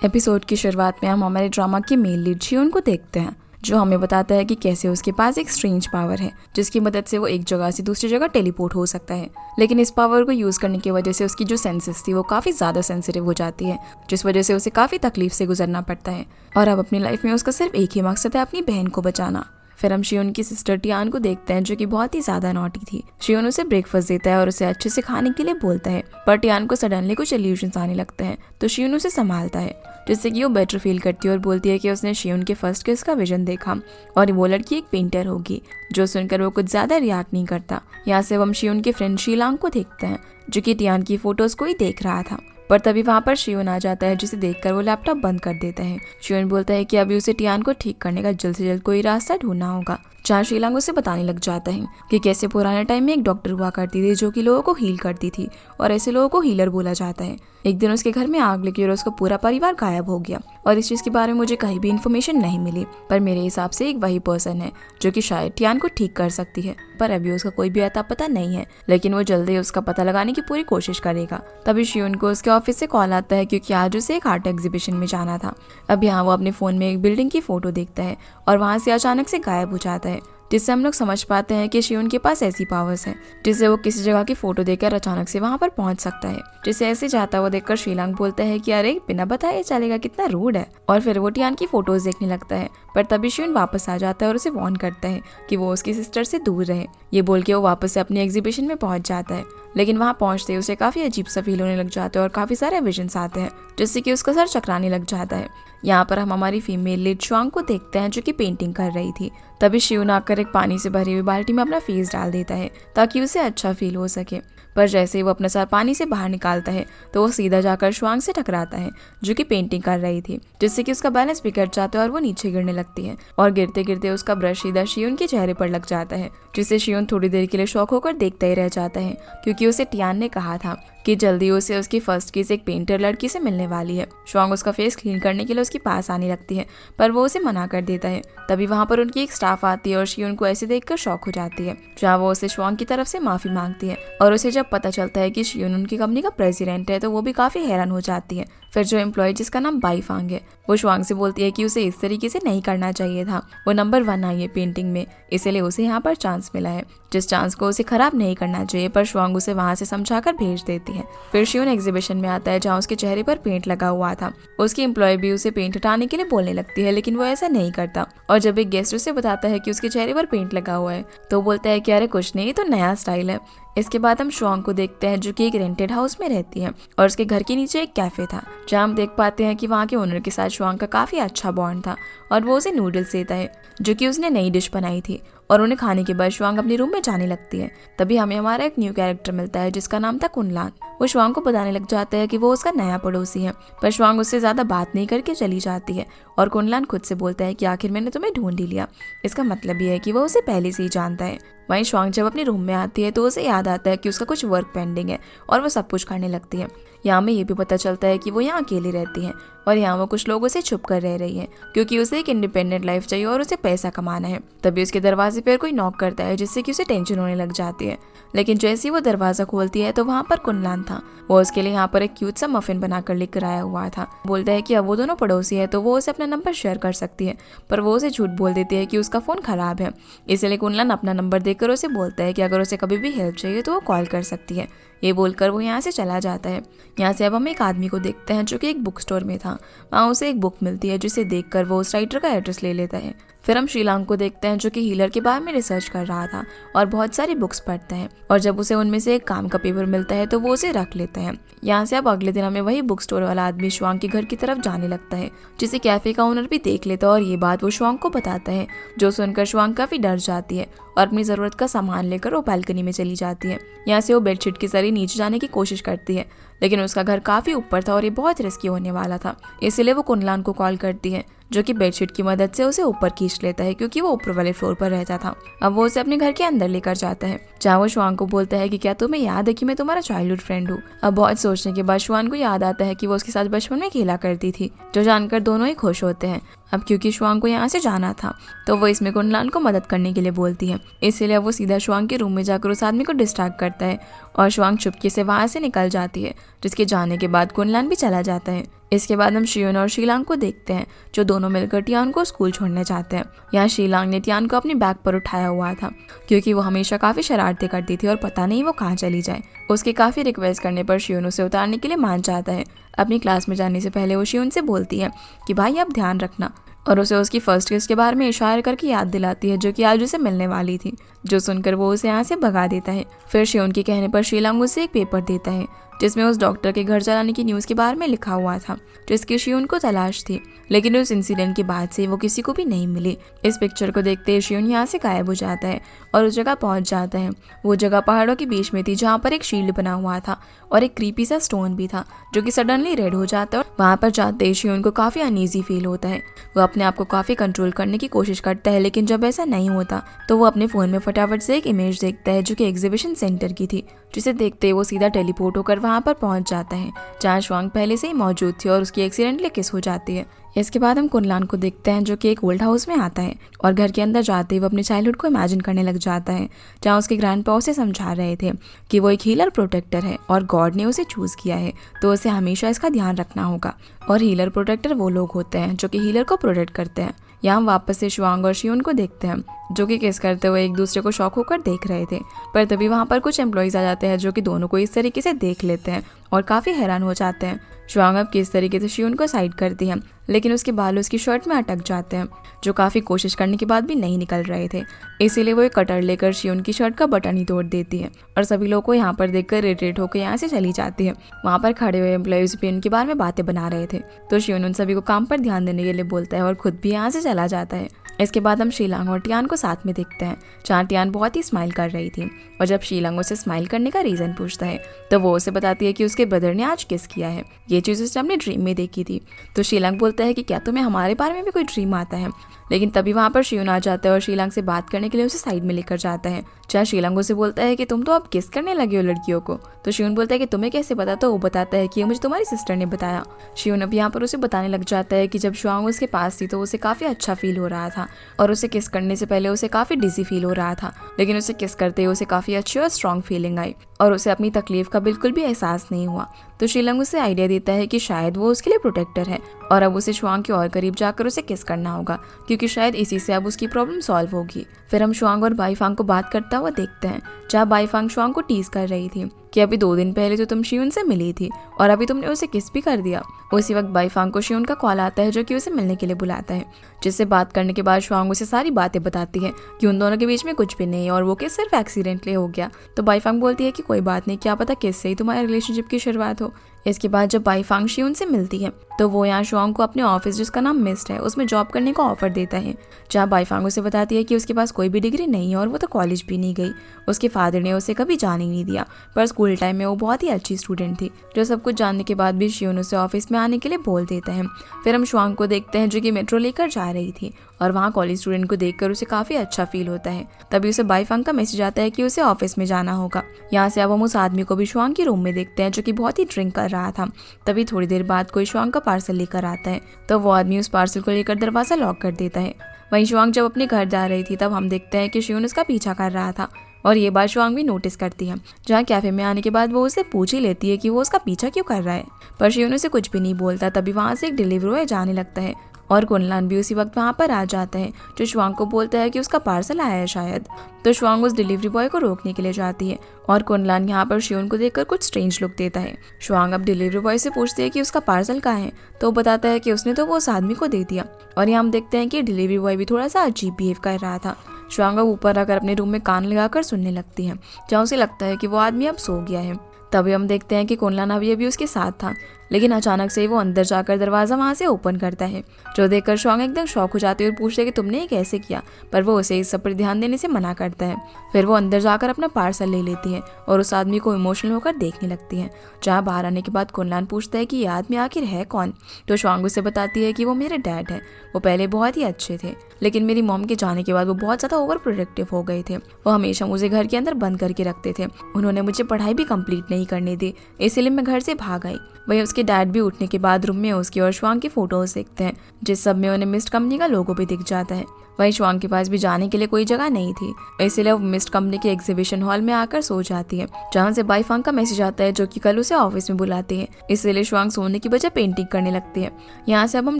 Episode की शुरुआत में हम हमारे ड्रामा की मेन लीड शियोन को देखते हैं, जो हमें बताता है कि कैसे उसके पास एक स्ट्रेंज पावर है जिसकी मदद से वो एक जगह से दूसरी जगह टेलीपोर्ट हो सकता है। लेकिन इस पावर को यूज करने की वजह से उसकी जो सेंसेस थी वो काफी ज्यादा सेंसिटिव हो जाती है, जिस वजह से उसे काफी तकलीफ से गुजरना पड़ता है। और अब अपनी लाइफ में उसका सिर्फ एक ही मकसद है, अपनी बहन को बचाना। फिर हम शियोन की सिस्टर टियान को देखते हैं, जो कि बहुत ही ज्यादा नॉटी थी। शियोन उसे ब्रेकफास्ट देता है और उसे अच्छे से खाने के लिए बोलता है, पर टियान को सडनली कुछ इल्यूशंस आने लगते हैं, तो शियोन उसे संभालता है, जिससे कि वो बेटर फील करती है और बोलती है कि उसने शियोन के फर्स्ट किस का विजन देखा और वो लड़की एक पेंटर होगी। जो सुनकर वो कुछ ज्यादा रिएक्ट नहीं करता। यहाँ से हम शियोन के फ्रेंड शीलांग को देखते हैं, जो कि टियान की फोटोज को ही देख रहा था। पर तभी वहाँ पर शियोन आ जाता है, जिसे देखकर वो लैपटॉप बंद कर देता है। शियोन बोलता है कि अभी उसे टियान को ठीक करने का जल्द से जल्द कोई रास्ता ढूंढना होगा। जहाँ शीलांग उसे बताने लग जाता है कि कैसे पुराने टाइम में एक डॉक्टर हुआ करती थी जो कि लोगों को हील करती थी, और ऐसे लोगों को हीलर बोला जाता है। एक दिन उसके घर में आग लगी और उसका पूरा परिवार गायब हो गया, और इस चीज के बारे में मुझे कहीं भी इन्फॉर्मेशन नहीं मिली। पर मेरे हिसाब से एक वही पर्सन है जो कि शायद टियान को ठीक कर सकती है, पर अभी उसका कोई भी अता पता नहीं है। लेकिन वो जल्दी उसका पता लगाने की पूरी कोशिश करेगा। तभी शियोन को उसके ऑफिस से कॉल आता है, क्योंकि आज उसे एक आर्ट एग्जीबिशन में जाना था। अब यहाँ वो अपने फोन में एक बिल्डिंग की फोटो देखता है और वहाँ से अचानक से गायब हो जाता है, जिससे हम लोग समझ पाते हैं कि शियोन के पास ऐसी पावर्स हैं जिससे वो किसी जगह की फोटो देखकर अचानक से वहां पर पहुंच सकता है। जिसे ऐसे जाता हुआ देखकर शीलांग बोलता है कि अरे बिना बताए चलेगा, कितना रूड है। और फिर वो टियान की फोटोज देखने लगता है, पर तभी शियोन वापस आ जाता है और उसे वार्न करता है कि वो उसकी सिस्टर से दूर रहे। ये बोल के वो वापस से अपनी एग्जीबिशन में पहुंच जाता है। लेकिन वहां पहुंचते उसे काफी अजीब सा फील होने लग जाता है और काफी सारे विजन्स आते हैं, जिससे कि उसका सर चकराने लग जाता है। यहाँ पर हम हमारी फीमेल लीड शुआंग को देखते हैं, जो कि पेंटिंग कर रही थी। तभी शियोन आकर एक पानी से भरी हुई बाल्टी में अपना फेस डाल देता है ताकि उसे अच्छा फील हो सके। पर जैसे ही वो अपना सर पानी से बाहर निकालता है तो वो सीधा जाकर शुआंग से टकराता है, जो कि पेंटिंग कर रही थी, जिससे कि उसका बैलेंस बिगड़ जाता है और वो नीचे गिरने लगती है। और गिरते गिरते उसका ब्रश सीधा शियोन के चेहरे पर लग जाता है, जिससे शियोन थोड़ी देर के लिए शॉक होकर देखता ही रह जाता है, क्योंकि उसे टियान ने कहा था कि जल्दी उसे उसकी फर्स्ट किस एक पेंटर लड़की से मिलने वाली है। शुआंग उसका फेस क्लीन करने के लिए उसके पास आने लगती है, पर वो उसे मना कर देता है। तभी वहाँ पर उनकी एक स्टाफ आती है और शियोन को ऐसे देखकर शॉक हो जाती है, जहाँ वो उसे शुआंग की तरफ से माफी मांगती है। और उसे जब पता चलता है कि शियोन उनकी कंपनी का प्रेसिडेंट है तो वो भी काफी हैरान हो जाती है। फिर जो एम्प्लॉय जिसका नाम बाईफांग है, वो शुआंग से बोलती है कि उसे इस तरीके से नहीं करना चाहिए था। वो नंबर 1 आई है पेंटिंग में, इसलिए उसे यहाँ पर चांस मिला है, जिस चांस को उसे खराब नहीं करना चाहिए। पर शुआंग उसे वहाँ से समझाकर भेज देती है। फिर शियोन एग्जीबिशन में आता है, जहाँ उसके चेहरे पर पेंट लगा हुआ था। उसकी एम्प्लॉय भी उसे पेंट हटाने के लिए बोलने लगती है, लेकिन वो ऐसा नहीं करता। और जब एक गेस्ट उसे बताता है कि उसके चेहरे पर पेंट लगा हुआ है, तो बोलता है कि अरे कुछ नहीं, ये तो नया स्टाइल है। इसके बाद हम शुआंग को देखते हैं, जो कि एक रेंटेड हाउस में रहती है, और उसके घर के नीचे एक कैफे था, जहाँ हम देख पाते हैं कि वहाँ के ओनर के साथ शुआंग का काफी अच्छा बॉन्ड था, और वो उसे नूडल्स देता है, जो कि उसने नई डिश बनाई थी। और उन्हें खाने के बाद शुआंग अपने रूम में जाने लगती है। तभी हमें हमारा एक न्यू कैरेक्टर मिलता है, जिसका नाम था कुनलान। वो शुआंग को बताने लग जाता है कि वो उसका नया पड़ोसी है, पर शुआंग उससे ज्यादा बात नहीं करके चली जाती है। और कुनलान खुद से बोलता है कि आखिर मैंने तुम्हें ढूंढ ही लिया। इसका मतलब ये है कि वो उसे पहले से ही जानता है। वहीं शुआंग जब अपने रूम में आती है तो उसे याद आता है कि उसका कुछ वर्क पेंडिंग है, और वो सब कुछ करने लगती है। यहाँ में ये भी पता चलता है कि वो यहाँ अकेली रहती है, और यहाँ वो कुछ लोगों से छुप कर रह रही है, क्योंकि उसे एक इंडिपेंडेंट लाइफ चाहिए और उसे पैसा कमाना है। तभी उसके दरवाजे पर कोई नॉक करता है, जिससे कि उसे टेंशन होने लग जाती है। लेकिन जैसे ही वो दरवाजा खोलती है तो वहाँ पर कुनलान था। वो उसके लिए यहाँ पर एक क्यूट सा मफिन बनाकर लेकर आया हुआ था। बोलता है कि अब वो दोनों पड़ोसी है तो वो उसे अपना नंबर शेयर कर सकती है, पर वो उसे झूठ बोल देती है कि उसका फोन खराब है। इसलिए कुनलान अपना नंबर देकर उसे बोलता है कि अगर उसे कभी भी हेल्प चाहिए तो वो कॉल कर सकती है। ये बोलकर वो यहाँ से चला जाता है। यहाँ से अब हम एक आदमी को देखते हैं, जो कि एक बुक स्टोर में था। वहाँ उसे एक बुक मिलती है, जिसे देखकर वो उस राइटर का एड्रेस ले लेता है। फिर हम शीलांग को देखते हैं, जो कि हीलर के बारे में रिसर्च कर रहा था और बहुत सारी बुक्स पढ़ता है। और जब उसे उनमें से एक काम का पेपर मिलता है तो वो उसे रख लेता है। यहाँ से अब अगले दिन हमें वही बुक स्टोर वाला आदमी शुआंग के घर की तरफ जाने लगता है, जिसे कैफे का ओनर भी देख लेता है, और ये बात वो शुआंग को बताता है, जो सुनकर शुआंग काफी डर जाती है और अपनी जरूरत का सामान लेकर वो बालकनी में चली जाती है। यहाँ से वो बेडशीट के जरिए नीचे जाने की कोशिश करती है, लेकिन उसका घर काफी ऊपर था और ये बहुत रिस्की होने वाला था। इसलिए वो कुनलान को कॉल करती है, जो कि बेडशीट की मदद से उसे ऊपर खींच लेता है, क्योंकि वो ऊपर वाले फ्लोर पर रहता था। अब वो उसे अपने घर के अंदर लेकर जाता है, जहाँ वो शुआंग को बोलता है कि क्या तुम्हें याद है कि मैं तुम्हारा चाइल्डहुड फ्रेंड हूँ। अब बहुत सोचने के बाद शुआंग को याद आता है कि वो उसके साथ बचपन में खेला करती थी, जो जानकर दोनों ही खुश होते हैं। अब क्योंकि शुआंग को यहाँ से जाना था तो वो इसमें कुनलान को मदद करने के लिए बोलती है। इसलिए वो सीधा शुआंग के रूम में जाकर उस आदमी को डिस्ट्रैक्ट करता है और शुआंग चुपके से वहां से निकल जाती है, जिसके जाने के बाद कुनलान भी चला जाता है। इसके बाद हम शियोन और शीलांग को देखते हैं, जो दोनों मिलकर टियान को स्कूल छोड़ने जाते हैं। यहाँ शीलांग ने टियान को अपनी बैग पर उठाया हुआ था, क्योंकि वो हमेशा काफी शरारतें करती थी और पता नहीं वो कहाँ चली जाए। उसके काफी रिक्वेस्ट करने पर शियोन उसे उतारने के लिए मान जाता है। अपनी क्लास में जाने से पहले वो शियोन से बोलती है कि भाई आप ध्यान रखना, और उसे उसकी फर्स्ट किस के बारे में इशारा करके याद दिलाती है, जो कि आज उसे मिलने वाली थी, जो सुनकर वो उसे यहाँ से भगा देता है। फिर शियोन के कहने पर शीलांग उसे एक पेपर देता है, जिसमें उस डॉक्टर के घर चलाने की न्यूज़ के बारे में लिखा हुआ था, जिसकी शियोन को तलाश थी, लेकिन उस इंसिडेंट के बाद से वो किसी को भी नहीं मिली। इस पिक्चर को देखते ही शियोन यहाँ से गायब हो जाता है और उस जगह पहुंच जाता है। वो जगह पहाड़ों के बीच में थी, जहाँ पर एक शील्ड बना हुआ था और एक क्रीपी सा स्टोन भी था, जो कि सडनली रेड हो जाता है। और वहाँ पर जाते ही शियोन को काफ़ी अनईजी फील होता है। वो अपने आप को काफ़ी कंट्रोल करने की कोशिश करता है, लेकिन जब ऐसा नहीं होता तो वो अपने फ़ोन में फटाफट से एक इमेज देखता है, जो कि एग्जीबिशन सेंटर की थी, जिसे देखते ही वो सीधा टेलीपोर्ट होकर वहाँ पर पहुँच जाता है, जहाँ श्वांग पहले से ही मौजूद थी और उसकी एक्सीडेंटली किस हो जाती है। इसके बाद हम कुनलान को देखते हैं, जो कि एक ओल्ड हाउस में आता है और घर के अंदर जाते ही वो अपने चाइल्डहुड को इमेजिन करने लग जाता है, जहाँ उसके ग्रैंडपा उसे समझा रहे थे कि वो एक हीलर प्रोटेक्टर है और गॉड ने उसे चूज़ किया है, तो उसे हमेशा इसका ध्यान रखना होगा। और हीलर प्रोटेक्टर वो लोग होते हैं जो कि हीलर को प्रोटेक्ट करते हैं। यहाँ हम वापस से श्वांग और शियोन को देखते हैं, जो कि किस करते हुए एक दूसरे को शौक होकर देख रहे थे। पर तभी वहाँ पर कुछ एम्प्लॉयज़ आ जाते हैं, जो कि दोनों को इस तरीके से देख लेते हैं और काफ़ी हैरान हो जाते हैं। श्वांग अब किस तरीके से शियोन को साइड करती है, लेकिन उसके बाल उसकी शर्ट में अटक जाते हैं, जो काफ़ी कोशिश करने के बाद भी नहीं निकल रहे थे। इसीलिए वो एक कटर लेकर शियोन की शर्ट का बटन ही तोड़ देती है और सभी लोग को यहाँ पर देखकर इरिटेट होकर यहाँ से चली जाती है। वहाँ पर खड़े हुए एम्प्लॉयज़ भी उनके बारे में बातें बना रहे थे, तो शियोन उन सभी को काम पर ध्यान देने के लिए बोलता है और खुद भी यहाँ से चला जाता है। इसके बाद हम शीलांग और टियान को साथ में देखते हैं, जहाँ टियान बहुत ही स्माइल कर रही थी, और जब शीलांग उसे स्माइल करने का रीज़न पूछता है तो वो उसे बताती है कि उसके ब्रदर ने आज किस किया है। ये चीज़ उसने अपने ड्रीम में देखी थी। तो शीलांग बोलता है कि क्या तुम्हें हमारे बारे में भी कोई ड्रीम आता है, लेकिन तभी वहाँ पर शियोन आ जाता है और शीलांग से बात करने के लिए उसे साइड में लेकर जाता है, जहाँ शीलांग उसे बोलता है कि तुम तो अब किस करने लगे हो लड़कियों को। तो शियोन बोलता है कि तुम्हें कैसे पता, तो वो बताता है कि ये मुझे तुम्हारी सिस्टर ने बताया। शियोन अब यहाँ पर उसे बताने लग जाता है कि जब श्वांग उसके पास थी तो उसे काफ़ी अच्छा फील हो रहा था और उसे किस करने से पहले उसे काफ़ी डिजी फील हो रहा था, लेकिन उसे किस करते हुए उसे काफ़ी अच्छी और स्ट्रॉन्ग फीलिंग आई और उसे अपनी तकलीफ का बिल्कुल भी एहसास नहीं हुआ। तो शीलांग उसे आइडिया देता है कि शायद वो उसके लिए प्रोटेक्टर है और अब उसे श्वांग के और करीब जाकर उसे किस करना होगा, क्योंकि शायद इसी से अब उसकी प्रॉब्लम सॉल्व होगी। फिर हम श्वांग और बाईफांग को बात करता हुआ देखते हैं, जहाँ बाईफांग श्वांग को टीज कर रही थी कि अभी 2 दिन पहले तो तुम शियोन से मिली थी और अभी तुमने उसे किस भी कर दिया। उसी वक्त बाईफांग को शियोन का कॉल आता है, जो कि उसे मिलने के लिए बुलाता है, जिससे बात करने के बाद श्वांग उसे सारी बातें बताती है कि उन दोनों के बीच में कुछ भी नहीं और वो किस सिर्फ एक्सीडेंटली हो गया। तो बाईफांग बोलती है कि कोई बात नहीं, क्या पता किस से ही तुम्हारे रिलेशनशिप की शुरुआत हो। इसके बाद जब बाईफांग शियोन से मिलती है तो वो यहाँ श्वांग को अपने ऑफिस, जिसका नाम मिस्ट है, उसमें जॉब करने का ऑफर देता है, जहाँ बाईफांग उसे बताती है कि उसके पास कोई भी डिग्री नहीं है और वो तो कॉलेज भी नहीं गई। उसके फादर ने उसे कभी जाने नहीं दिया, पर स्कूल टाइम में वो बहुत ही अच्छी स्टूडेंट थी। जो सब कुछ जानने के बाद भी शियोन उसे ऑफिस में आने के लिए बोल देता है। फिर हम श्वांग को देखते हैं, जो कि मेट्रो लेकर जा रही थी और वहाँ कॉलेज स्टूडेंट को देखकर उसे काफ़ी अच्छा फील होता है। तभी उसे बाईफांग का मैसेज आता है कि उसे ऑफिस में जाना होगा। यहाँ से अब हम उस आदमी को भी श्वांग के रूम में देखते हैं, जो कि बहुत ही ड्रिंक कर रहा था। तभी थोड़ी देर बाद कोई श्वांग का पार्सल लेकर आता है, तो वो आदमी उस पार्सल को लेकर दरवाज़ा लॉक कर देता है। वहीं श्वांग जब अपने घर जा रही थी तब हम देखते हैं कि शियोन उसका पीछा कर रहा था और ये बात श्वांग भी नोटिस करती है, जहाँ कैफे में आने के बाद वो उसे पूछ ही लेती है कि वो उसका पीछा क्यों कर रहा है, पर शियोन उसे कुछ भी नहीं बोलता। तभी वहाँ से एक डिलीवरी बॉय जाने लगता है और कुनलान भी उसी वक्त वहाँ पर आ जाता है, जो श्वांग को बोलता है कि उसका पार्सल आया है शायद। तो श्वांग उस डिलीवरी बॉय को रोकने के लिए जाती है और कुनलान यहाँ पर शियोन को देखकर कुछ स्ट्रेंज लुक देता है। श्वांग अब डिलीवरी बॉय से पूछती है कि उसका पार्सल कहाँ है, तो वो बताता है कि उसने तो वो उस आदमी को दे दिया। और यहाँ हम देखते हैं कि डिलीवरी बॉय भी थोड़ा सा अजीब बिहेव कर रहा था। श्वांग अब ऊपर आकर अपने रूम में कान लगाकर सुनने लगती है, जहाँ उसे लगता है कि वो आदमी अब सो गया है। तभी हम देखते हैं कि कुनलान अभी उसके साथ था, लेकिन अचानक से वो अंदर जाकर दरवाज़ा वहाँ से ओपन करता है, जो देखकर श्वांग एकदम शॉक हो जाती है और पूछते हैं कि तुमने ये कैसे किया, पर वो उसे इस सब पर ध्यान देने से मना करता है। फिर वो अंदर जाकर अपना पार्सल ले लेती है और उस आदमी को इमोशनल होकर देखने लगती है, जहाँ बाहर आने के बाद कुनलान पूछता है कि ये आदमी आखिर है कौन। तो श्वांग उसे बताती है कि वो मेरे डैड है। वो पहले बहुत ही अच्छे थे, लेकिन मेरी मॉम के जाने के बाद वो बहुत ज़्यादा ओवर प्रोटेक्टिव हो गए थे। वो हमेशा मुझे घर के अंदर बंद करके रखते थे। उन्होंने मुझे पढ़ाई भी कंप्लीट नहीं करने दी, इसीलिए मैं घर से भाग आई। वहीं उसके उसके डैड भी उठने के बाद रूम में उसकी और शुआंग की फोटोज देखते हैं, जिस सब में उन्हें मिस्ट कंपनी का लोगो भी दिख जाता है। वहीं शुआंग के पास भी जाने के लिए कोई जगह नहीं थी, इसीलिए वो मिस्ट कंपनी के एग्जीबिशन हॉल में आकर सो जाती है, जहाँ से बाईफांग का मैसेज आता है जो कि कल उसे ऑफिस में बुलाती है। इसीलिए शुआंग सोने की बजाय पेंटिंग करने लगती है। यहाँ से अब हम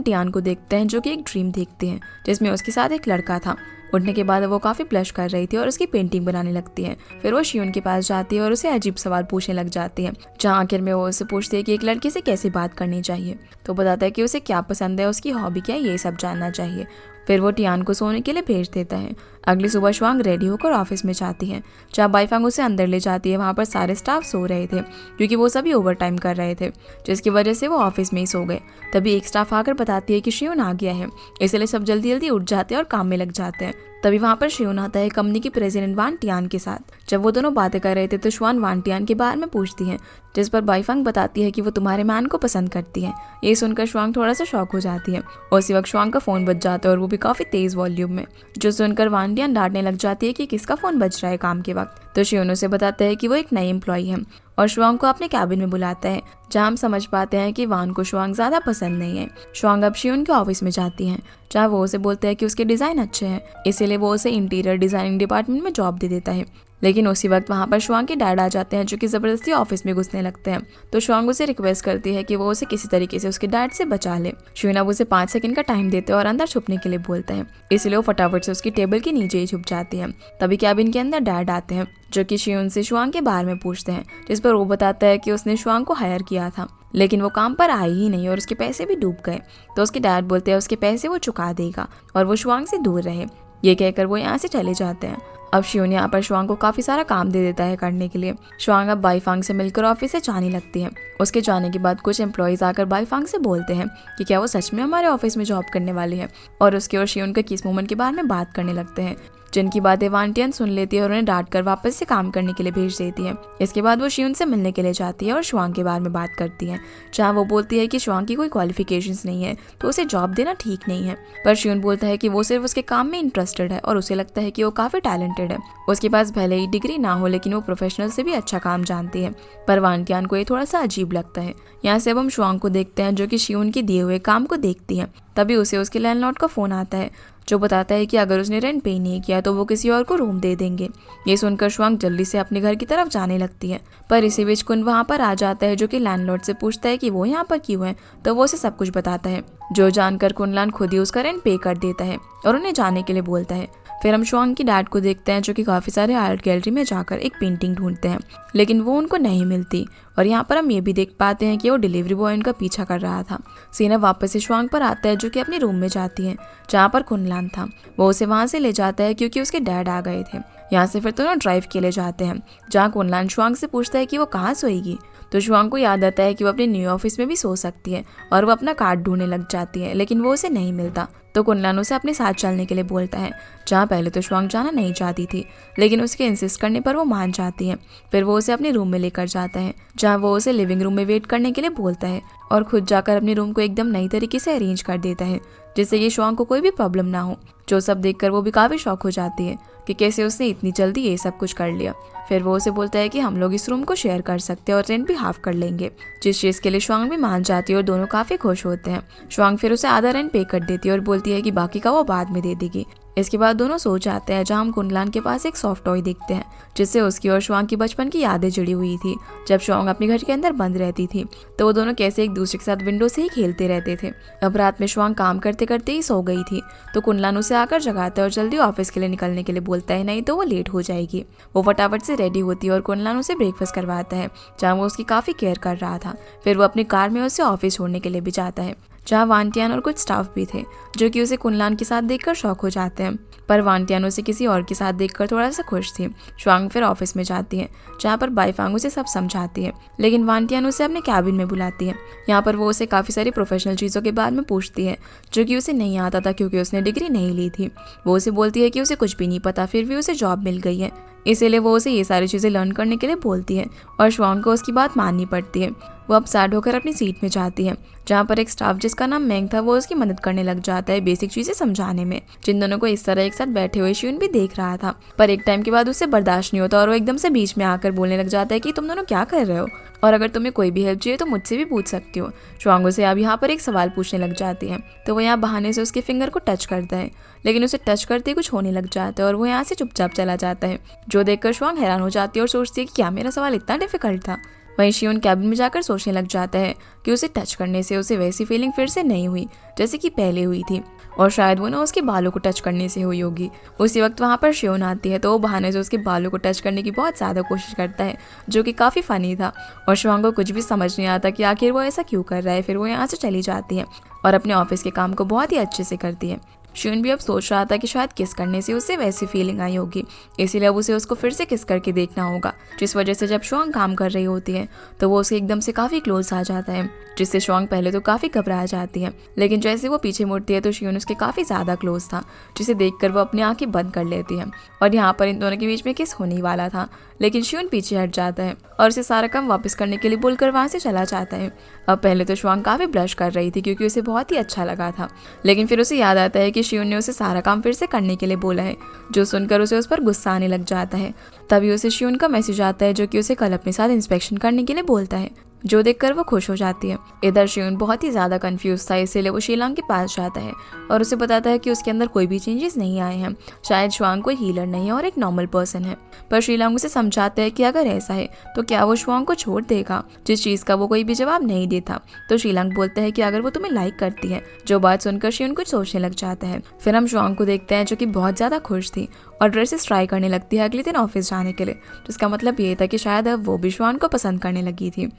टियान को देखते हैं जो कि एक ड्रीम देखते हैं जिसमें उसके साथ एक लड़का था। उठने के बाद वो काफी ब्लश कर रही थी और उसकी पेंटिंग बनाने लगती है। फिर वो शियोन के पास जाती है और उसे अजीब सवाल पूछने लग जाती है, जहाँ आखिर में वो उससे पूछती है कि एक लड़के से कैसे बात करनी चाहिए। तो बताता है कि उसे क्या पसंद है, उसकी हॉबी क्या है, ये सब जानना चाहिए। फिर वो टियान को सोने के लिए भेज देता है। अगली सुबह शुआंग रेडी होकर ऑफिस में जाती है, जहाँ बाईफांग उसे अंदर ले जाती है। वहाँ पर सारे स्टाफ सो रहे थे क्योंकि वो सभी ओवर टाइम कर रहे थे, जिसकी वजह से वो ऑफिस में ही सो गए। तभी एक स्टाफ आकर बताती है कि शियोन आ गया है, इसलिए सब जल्दी जल्दी उठ जाते हैं और काम में लग जाते हैं। तभी वहाँ पर शियोन आता है कंपनी की प्रेसिडेंट वान टियान के साथ। जब वो दोनों बातें कर रहे थे तो शुआन वान टियान के बारे में पूछती है, जिस पर बाईफांग बताती है कि वो तुम्हारे मैन को पसंद करती है। ये सुनकर शुआंग थोड़ा सा शॉक हो जाती है। उसी वक्त शुआंग का फोन बज जाता है और वो भी काफी तेज वॉल्यूम में, जो सुनकर वान टियान डांटने लग जाती है कि किसका फोन बज रहा है काम के वक्त। तो शियोन उसे बताता है कि वो एक नई एम्प्लॉई है और शुआंग को अपने कैबिन में बुलाता है, जहाँ हम समझ पाते हैं कि वान को शुआंग ज्यादा पसंद नहीं है। शुआंग अब शियोन के ऑफिस में जाती हैं, जहाँ वो उसे बोलते हैं कि उसके डिजाइन अच्छे हैं, इसीलिए वो उसे इंटीरियर डिजाइनिंग डिपार्टमेंट में जॉब दे देता है। लेकिन उसी वक्त वहाँ पर शुआंग के डैड आ जाते हैं, जो कि जबरदस्ती ऑफिस में घुसने लगते हैं। तो शुआंग उसे रिक्वेस्ट करती है कि वो उसे किसी तरीके से उसके डैड से बचा ले। शियोन अब उसे 5 सेकंड का टाइम देते हैं और अंदर छुपने के लिए बोलते हैं, इसलिए वो फटाफट से उसकी टेबल के नीचे ही छुप जाती है। तभी कैबिन के अंदर डैड आते हैं, जो कि शियोन से शुआंग के बारे में पूछते हैं, जिस पर वो बताता है कि उसने शुआंग को हायर किया था, लेकिन वो काम पर आई ही नहीं और उसके पैसे भी डूब गए। तो उसके डैड बोलते हैं उसके पैसे वो चुका देगा और वो शुआंग से दूर रहे। ये कहकर वो यहाँ से चले जाते हैं। अब शियोन यहाँ पर शुआंग को काफी सारा काम दे देता है करने के लिए। शुआंग अब बाईफांग से मिलकर ऑफिस से जाने लगती है। उसके जाने के बाद कुछ एम्प्लॉयज आकर बाईफांग से बोलते हैं कि क्या वो सच में हमारे ऑफिस में जॉब करने वाली है, और उसके और शियोन के किस मोमेंट के बारे में बात करने लगते हैं, जिनकी बातें वान टियान सुन लेती है और उन्हें डांट कर वापस से काम करने के लिए भेज देती है। इसके बाद वो शियोन से मिलने के लिए जाती है और शुआंग के बारे में बात करती है, जहाँ वो बोलती है कि शुआंग की कोई क्वालिफिकेशंस नहीं है तो उसे जॉब देना ठीक नहीं है। पर शियोन बोलता है कि वो सिर्फ उसके काम में इंटरेस्टेड है और उसे लगता है कि वो काफी टैलेंटेड है। उसके पास भले ही डिग्री ना हो, लेकिन वो प्रोफेशनल से भी अच्छा काम जानती है। पर वान टियान को ये थोड़ा सा अजीब लगता है। यहाँ से अब हम शुआंग को देखते हैं, जो कि शियोन के दिए हुए काम को देखती है। तभी उसे उसके लैंडलॉर्ड का फोन आता है, जो बताता है कि अगर उसने रेंट पे नहीं किया तो वो किसी और को रूम दे देंगे। ये सुनकर शुआंग जल्दी से अपने घर की तरफ जाने लगती है। पर इसी बीच कुन वहाँ पर आ जाता है, जो कि लैंडलॉर्ड से पूछता है कि वो यहाँ पर क्यों है। तो वो उसे सब कुछ बताता है, जो जानकर कुनलान खुद ही उसका रेंट पे कर देता है और उन्हें जाने के लिए बोलता है। फिर हम शुआंग की डैड को देखते हैं, जो कि काफी सारे आर्ट गैलरी में जाकर एक पेंटिंग ढूंढते हैं, लेकिन वो उनको नहीं मिलती। और यहाँ पर हम ये भी देख पाते हैं कि वो डिलीवरी बॉय उनका पीछा कर रहा था। सीना वापस से शुआंग पर आता है, जो कि अपने रूम में जाती है, जहाँ पर कुनलान था। वो उसे वहां से ले जाता है क्योंकि उसके डैड आ गए थे। यहाँ से फिर दोनों ड्राइव के लिए जाते हैं, जहाँ कुनलान शुआंग से पूछता है कि वो कहाँ सोएगी। तो शुआंग को याद आता है कि वो अपने न्यू ऑफिस में भी सो सकती है और वो अपना कार्ड ढूंढने लग जाती है, लेकिन वो उसे नहीं मिलता। तो कुनलान उसे अपने साथ चलने के लिए बोलता है, जहाँ पहले तो शुआंग जाना नहीं चाहती थी, लेकिन उसके इंसिस्ट करने पर वो मान जाती है। फिर वो उसे अपने रूम में लेकर जाता है, जहाँ वो उसे लिविंग रूम में वेट करने के लिए बोलता है और खुद जाकर अपने रूम को एकदम नई तरीके से अरेंज कर देता है, जिससे ये शुआंग को कोई भी प्रॉब्लम ना हो। जो सब देखकर वो भी काफी शॉक हो जाती है कि कैसे उसने इतनी जल्दी ये सब कुछ कर लिया। फिर वो उसे बोलता है कि हम लोग इस रूम को शेयर कर सकते हैं और रेंट भी हाफ कर लेंगे, जिस चीज के लिए शुआंग भी मान जाती है और दोनों काफी खुश होते हैं। शुआंग फिर उसे आधा रेंट पे कर देती है और बोलती है कि बाकी का वो बाद में दे देगी। इसके बाद दोनों सो जाते हैं, जहाँ हम कुनलान के पास एक सॉफ्ट टॉय देखते हैं, जिससे उसकी और शुआंग की बचपन की यादें जुड़ी हुई थी। जब शुआंग अपने घर के अंदर बंद रहती थी तो वो दोनों कैसे एक दूसरे के साथ विंडो से ही खेलते रहते थे। अब रात में शुआंग काम करते करते ही सो गई थी, तो कुनलान उसे आकर जगाता है और जल्दी ऑफिस के लिए निकलने के लिए बोलता है, नहीं तो वो लेट हो जाएगी। वो फटाफट से रेडी होती है और कुनलान उसे ब्रेकफास्ट करवाता है, जहाँ वो उसकी काफी केयर कर रहा था। फिर वो अपनी कार में उसे ऑफिस छोड़ने के लिए भी जाता है, जहाँ वान टियान और कुछ स्टाफ भी थे, जो कि उसे कुनलान के साथ देखकर शॉक हो जाते हैं। पर वान टियान उसे किसी और के साथ देखकर थोड़ा सा खुश थी। शुआंग फिर ऑफिस में जाती है, जहाँ पर बाईफांग उसे सब समझाती है, लेकिन वान टियान उसे अपने कैबिन में बुलाती है। यहाँ पर वो उसे काफी सारी प्रोफेशनल चीजों के बारे में पूछती है, जो कि उसे नहीं आता था क्योंकि उसने डिग्री नहीं ली थी। वो उसे बोलती है कि उसे कुछ भी नहीं पता, फिर भी उसे जॉब मिल गई है, इसीलिए वो उसे ये सारी चीजें लर्न करने के लिए बोलती है और शुआंग को उसकी बात माननी पड़ती है। वो अब सैड होकर अपनी सीट में जाती है, जहाँ पर एक स्टाफ जिसका नाम मैंग था वो उसकी मदद करने लग जाता है बेसिक चीजें समझाने में। जिन दोनों को इस तरह एक साथ बैठे हुए शियून भी देख रहा था, पर एक टाइम के बाद उसे बर्दाश्त नहीं होता और वो एकदम से बीच में आकर बोलने लग जाता है कि तुम दोनों क्या कर रहे हो, और अगर तुम्हें कोई भी हेल्प चाहिए तो मुझसे भी पूछ सकती हो। शुआंग से अब यहाँ पर एक सवाल पूछने लग जाती है, तो वो यहाँ बहाने से उसके फिंगर को टच करता है, लेकिन उसे टच करते ही कुछ होने लग जाता है और वो यहाँ से चुपचाप चला जाता है, जो देखकर शुआंग हैरान हो जाती है और सोचती है कि क्या मेरा सवाल इतना डिफिकल्ट था। वहीं शियोन कैबिन में जाकर सोचने लग जाता है कि उसे टच करने से उसे वैसी फीलिंग फिर से नहीं हुई जैसे कि पहले हुई थी, और शायद वो ना उसके बालों को टच करने से हुई होगी। उसी वक्त वहाँ पर शियोन आती है, तो वो बहाने से उसके बालों को टच करने की बहुत ज़्यादा कोशिश करता है, जो कि काफ़ी फ़नी था। और शुआंग को कुछ भी समझ नहीं आता कि आखिर वो ऐसा क्यों कर रहा है। फिर वो यहाँ से चली जाती है और अपने ऑफिस के काम को बहुत ही अच्छे से करती है। शियोन भी अब सोच रहा था कि शायद किस करने से उसे वैसी फीलिंग आई होगी, इसीलिए अब उसे उसको फिर से किस करके देखना होगा, जिस वजह से जब शुआंग काम कर रही होती है तो वो उसे एकदम से काफ़ी क्लोज आ जाता है, जिससे शुआंग पहले तो काफ़ी घबरा जाती है, लेकिन जैसे वो पीछे मुड़ती है तो शियोन उसके काफ़ी ज़्यादा क्लोज था, जिसे देखकर वो अपनी आंखें बंद कर लेती है। और यहाँ पर इन दोनों के बीच में किस होने वाला था, लेकिन शियोन पीछे हट जाता है और उसे सारा काम वापस करने के लिए बोलकर वहाँ से चला जाता है। अब पहले तो शुआंग काफ़ी ब्लश कर रही थी क्योंकि उसे बहुत ही अच्छा लगा था, लेकिन फिर उसे याद आता है कि शियोन ने उसे सारा काम फिर से करने के लिए बोला है, जो सुनकर उसे उस पर गुस्सा आने लग जाता है। तभी उसे शियोन का मैसेज आता है, जो कि उसे कल अपने साथ इंस्पेक्शन करने के लिए बोलता है, जो देखकर वो खुश हो जाती है। इधर शियोन बहुत ही ज़्यादा कंफ्यूज था, इसीलिए वो शीलांग के पास जाता है और उसे बताता है कि उसके अंदर कोई भी चेंजेस नहीं आए हैं, शायद शुआंग कोई हीलर नहीं है और एक नॉर्मल पर्सन है। पर शीलांग उसे समझाता है कि अगर ऐसा है तो क्या वो शुआंग को छोड़ देगा, जिस चीज़ का वो कोई भी जवाब नहीं देता। तो शीलांग बोलता है कि अगर वो तुम्हें लाइक करती है, जो बात सुनकर शियोन कुछ सोचने लग जाता है। फिर हम शुआंग को देखते हैं, जो कि बहुत ज़्यादा खुश थी और ड्रेसेस ट्राई करने लगती है अगले दिन ऑफिस जाने के लिए, जिसका मतलब ये था कि शायद अब वो भी शुआंग को पसंद करने लगी थी।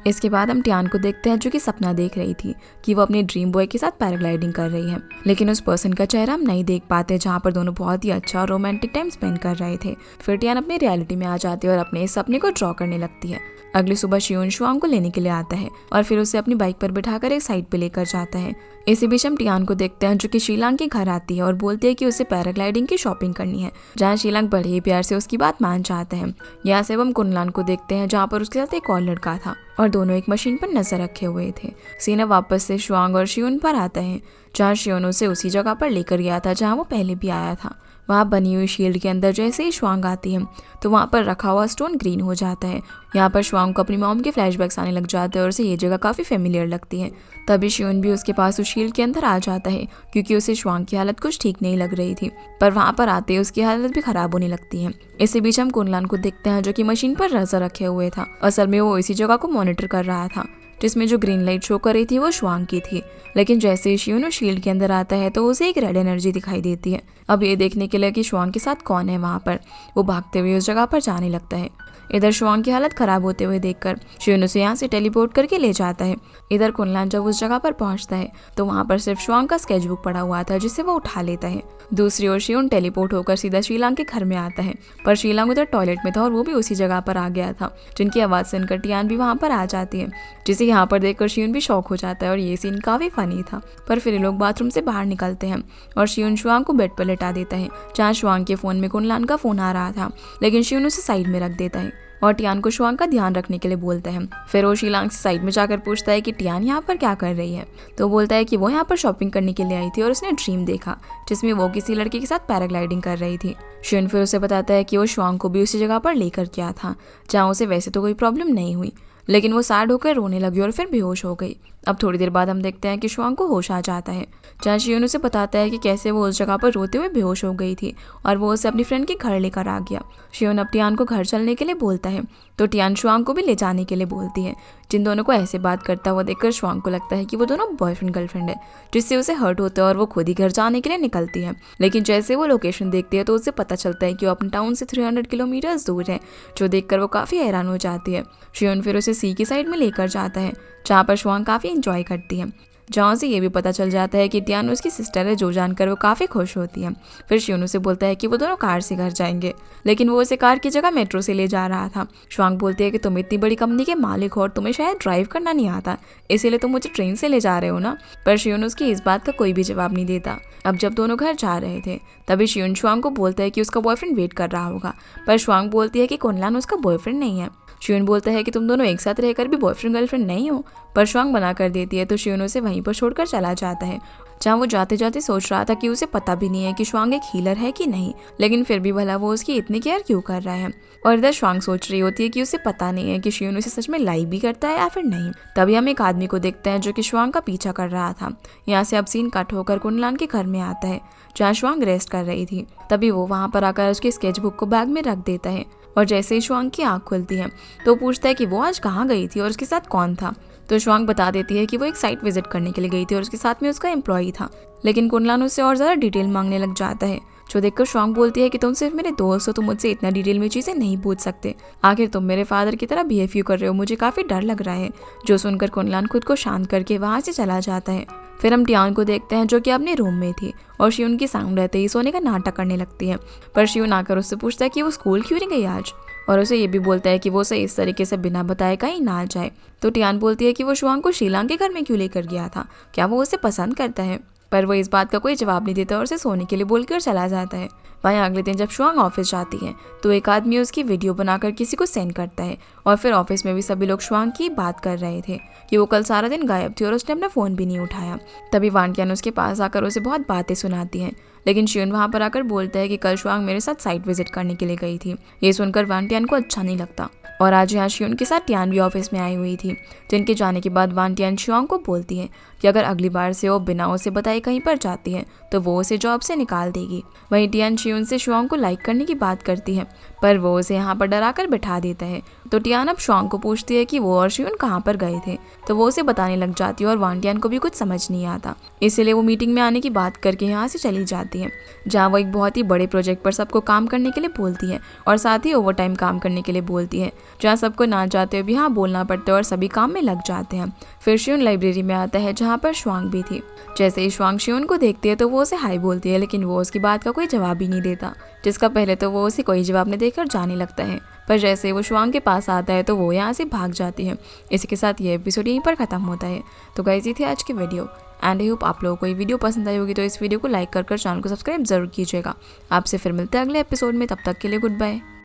इसके बाद हम टियान को देखते हैं, जो कि सपना देख रही थी कि वो अपने ड्रीम बॉय के साथ पैराग्लाइडिंग कर रही है, लेकिन उस पर्सन का चेहरा हम नहीं देख पाते, जहाँ पर दोनों बहुत ही अच्छा और रोमांटिक टाइम स्पेंड कर रहे थे। फिर टियान अपनी रियलिटी में आ जाती है और अपने इस सपने को ड्रॉ करने लगती है। अगली सुबह शियोन शुआंग को लेने के लिए आता है और फिर उसे अपनी बाइक पर बिठाकर एक साइड पे लेकर जाता है। इसी बीच हम टियान को देखते हैं, जो कि शीलांग के घर आती है और बोलती है कि उसे पैराग्लाइडिंग की शॉपिंग करनी है, जहाँ शीलांग बड़े ही प्यार से उसकी बात मान जाता है। यहाँ से हम कुनलान को देखते हैं, जहाँ पर उसके साथ एक और लड़का था और दोनों एक मशीन पर नजर रखे हुए थे। सीना वापस से शुआंग और शियोन पर आता है, जहाँ शियोन उसे उसी जगह पर लेकर गया था जहाँ वो पहले भी आया था। वहाँ बनी हुई शील्ड के अंदर जैसे ही शुआंग आती है तो वहाँ पर रखा हुआ स्टोन ग्रीन हो जाता है। यहाँ पर शुआंग को अपनी मॉम के फ्लैशबैक्स आने लग जाते हैं और उसे ये जगह काफ़ी फेमिलियर लगती है। तभी शियोन भी उसके पास उस शील्ड के अंदर आ जाता है, क्योंकि उसे शुआंग की हालत कुछ ठीक नहीं लग रही थी, पर वहाँ पर आते ही उसकी हालत भी खराब होने लगती है। इसी बीच हम कुनलान को देखते हैं, जो कि मशीन पर नजर रखे हुए था। असल में वो इसी जगह को मॉनिटर कर रहा था, जिसमें जो ग्रीन लाइट शो कर रही थी वो शुआंग की थी, लेकिन जैसे ही शियोन शील्ड के अंदर आता है तो उसे एक रेड एनर्जी दिखाई देती है। अब ये देखने के लिए कि शुआंग के साथ कौन है वहाँ पर, वो भागते हुए उस जगह पर जाने लगता है। इधर शुआंग की हालत खराब होते हुए देखकर शियोन उसे यहाँ से टेलीपोर्ट करके ले जाता है। इधर कुनलान जब उस जगह पर पहुँचता है तो वहाँ पर सिर्फ शुआंग का स्केच बुक पड़ा हुआ था, जिसे वो उठा लेता है। दूसरी ओर शियोन टेलीपोर्ट होकर सीधा शीलांग के घर में आता है, पर शीलांग उधर टॉयलेट में था और वो भी उसी जगह पर आ गया था, जिनकी आवाज़ सुनकर टियान भी वहाँ पर आ जाती है, जिसे यहाँ पर देखकर शियोन भी शॉक हो जाता है और ये सीन काफ़ी फनी था। पर फिर ये लोग बाथरूम से बाहर निकलते हैं और शियोन शुआंग को बेड पर लेटा देता है, जहाँ शुआंग के फ़ोन में कुनलान का फ़ोन आ रहा था, लेकिन शियोन उसे साइड में रख देता है और टियान को शुआंग का ध्यान रखने के लिए बोलता है। फिर वो शीलांग से साइड में जाकर पूछता है कि टियान यहाँ पर क्या कर रही है, तो बोलता है कि वो यहाँ पर शॉपिंग करने के लिए आई थी और उसने ड्रीम देखा जिसमें वो किसी लड़के के साथ पैराग्लाइडिंग कर रही थी। शियोन फिर उसे बताता है कि वो शुआंग को भी उसी जगह पर लेकर गया था, जहाँ उसे वैसे तो कोई प्रॉब्लम नहीं हुई, लेकिन वो सैड होकर रोने लगी और फिर बेहोश हो गई। अब थोड़ी देर बाद हम देखते हैं कि शुआंग को होश आ जाता है, जहाँ शियोन उसे बताता है कि कैसे वो उस जगह पर रोते हुए बेहोश हो गई थी और वो उसे अपनी फ्रेंड के घर लेकर आ गया। शियोन अब टियान को घर चलने के लिए बोलता है, तो टियान शुआंग को भी ले जाने के लिए बोलती है। जिन दोनों को ऐसे बात करता हुआ देखकर शुआंग को लगता है कि वो दोनों बॉयफ्रेंड गर्लफ्रेंड है, जिससे उसे हर्ट होता है और वो खुद ही घर जाने के लिए निकलती है। लेकिन जैसे वो लोकेशन देखती है तो उसे पता चलता है कि वो अपने टाउन से 300 किलोमीटर्स दूर है, जो देखकर वो काफ़ी हैरान हो जाती है। शियोन फिर उसे सी की साइड में लेकर जाता है, जहाँ पर शुआंग काफ़ी इंजॉय करती है। जहाँ से ये भी पता चल जाता है कि टियान उसकी सिस्टर है, जो जानकर वो काफ़ी खुश होती है। फिर शियोन उसे बोलता है कि वो दोनों कार से घर जाएंगे, लेकिन वो उसे कार की जगह मेट्रो से ले जा रहा था। श्वांग बोलती है कि तुम इतनी बड़ी कंपनी के मालिक हो और तुम्हें शायद ड्राइव करना नहीं आता, इसीलिए तुम मुझे ट्रेन से ले जा रहे हो ना। पर शियोन उसकी इस बात का कोई भी जवाब नहीं देता। अब जब दोनों घर जा रहे थे तभी शियोन श्वांग को बोलता है कि उसका बॉयफ्रेंड वेट कर रहा होगा, पर श्वांग बोलती है कि कुनलान उसका बॉयफ्रेंड नहीं है। शियोन बोलता है कि तुम दोनों एक साथ रहकर भी बॉयफ्रेंड गर्लफ्रेंड नहीं हो, पर श्वांग मना कर देती है। तो शियोन उसे वहीं पर छोड़कर चला जाता है, जहाँ वो जाते जाते सोच रहा था कि उसे पता भी नहीं है कि श्वांग एक हीलर है कि नहीं, लेकिन फिर भी भला वो उसकी इतनी केयर क्यों कर रहा है। और इधर श्वांग सोच रही होती है कि उसे पता नहीं है कि शियोन उसे सच में लाइक भी करता है या फिर नहीं। तभी हम एक आदमी को देखते हैं जो कि श्वांग का पीछा कर रहा था। यहाँ से अब सीन कट होकर कुनलान के घर में आता है, जहाँ श्वांग रेस्ट कर रही थी। तभी वो वहाँ पर आकर उसकी स्केच बुक को बैग में रख देता है, और जैसे ही श्वांग की आँख खुलती है तो पूछता है कि वो आज कहाँ गई थी और उसके साथ कौन था। तो श्वांग बता देती है कि वो एक साइट विजिट करने के लिए गई थी और उसके साथ में उसका एम्प्लॉई था, लेकिन कुनलान उससे और ज़्यादा डिटेल मांगने लग जाता है, जो देखकर श्वांग बोलती है कि तुम सिर्फ मेरे दोस्त हो, तुम मुझसे इतना डिटेल में चीज़ें नहीं पूछ सकते, आखिर तुम मेरे फादर की तरह बिहेव क्यों कर रहे हो, मुझे काफ़ी डर लग रहा है। जो सुनकर कुनलान खुद को शांत करके वहाँ से चला जाता है। फिर हम टियान को देखते हैं जो कि अपने रूम में थी और शियोन की साउंड रहते ही सोने का नाटक करने लगती है, पर शियोन आकर उससे पूछता है कि वो स्कूल क्यों नहीं गई आज, और उसे ये भी बोलता है कि वो उसे इस तरीके से बिना बताए कहीं ना जाए। तो टियान बोलती है कि वो श्वांग को शीलांग के घर में क्यों लेकर गया था, क्या वो उसे पसंद करता है, पर वो इस बात का कोई जवाब नहीं देता और उसे सोने के लिए बोलकर चला जाता है। वहीं अगले दिन जब श्वांग ऑफिस जाती है तो एक आदमी उसकी वीडियो बनाकर किसी को सेंड करता है, और फिर ऑफिस में भी सभी लोग श्वांग की बात कर रहे थे कि वो कल सारा दिन गायब थी और उसने अपना फ़ोन भी नहीं उठाया। तभी वानटियान उसके पास आकर उसे बहुत बातें सुनाती हैं, लेकिन शियोन वहाँ पर आकर बोलता है कि कल श्वांग मेरे साथ साइट विजिट करने के लिए गई थी। ये सुनकर वानटियान को अच्छा नहीं लगता, और आज यहाँ शियोन के साथ टियान भी ऑफिस में आई हुई थी। जिनके जाने के बाद वानटियान श्वांग को बोलती है कि अगर अगली बार से वो बिना उसे बताए कहीं पर जाती है तो वो उसे जॉब से निकाल देगी। वहीं टियान शियोन से श्वांग को लाइक करने की बात करती है, पर वो उसे यहाँ पर डराकर बैठा देता है। तो टियान अब श्वांग को पूछती है कि वो और शियोन कहाँ पर गए थे, तो वो उसे बताने लग जाती है और वानटियान को भी कुछ समझ नहीं आता, इसलिए वो मीटिंग में आने की बात करके यहाँ से चली जाती है, जहाँ वो एक बहुत ही बड़े प्रोजेक्ट पर सबको काम करने के लिए बोलती है और साथ ही ओवर टाइम काम करने के लिए बोलती है, जहाँ सबको ना चाहते हुए भी हाँ बोलना पड़ता है और सभी काम में लग जाते हैं। फिर शियोन लाइब्रेरी में आता है जहाँ पर श्वांग भी थी। जैसे ही श्वांग शियोन को देखती है तो वो उसे हाय बोलती है, लेकिन वो उसकी बात का कोई जवाब ही नहीं देता, जिसका पहले तो वो उसे कोई जवाब नहीं देकर जाने लगता है, पर जैसे ही वो श्वांग के पास आता है तो वो यहाँ से भाग जाती है। इसी के साथ ये एपिसोड यहीं पर खत्म होता है। तो गाइस ये थी आज की वीडियो, एंड आई होप आप लोगों को ये वीडियो पसंद आई होगी, तो इस वीडियो को लाइक कर चैनल को सब्सक्राइब जरूर कीजिएगा। आपसे फिर मिलते हैं अगले एपिसोड में, तब तक के लिए गुड बाय।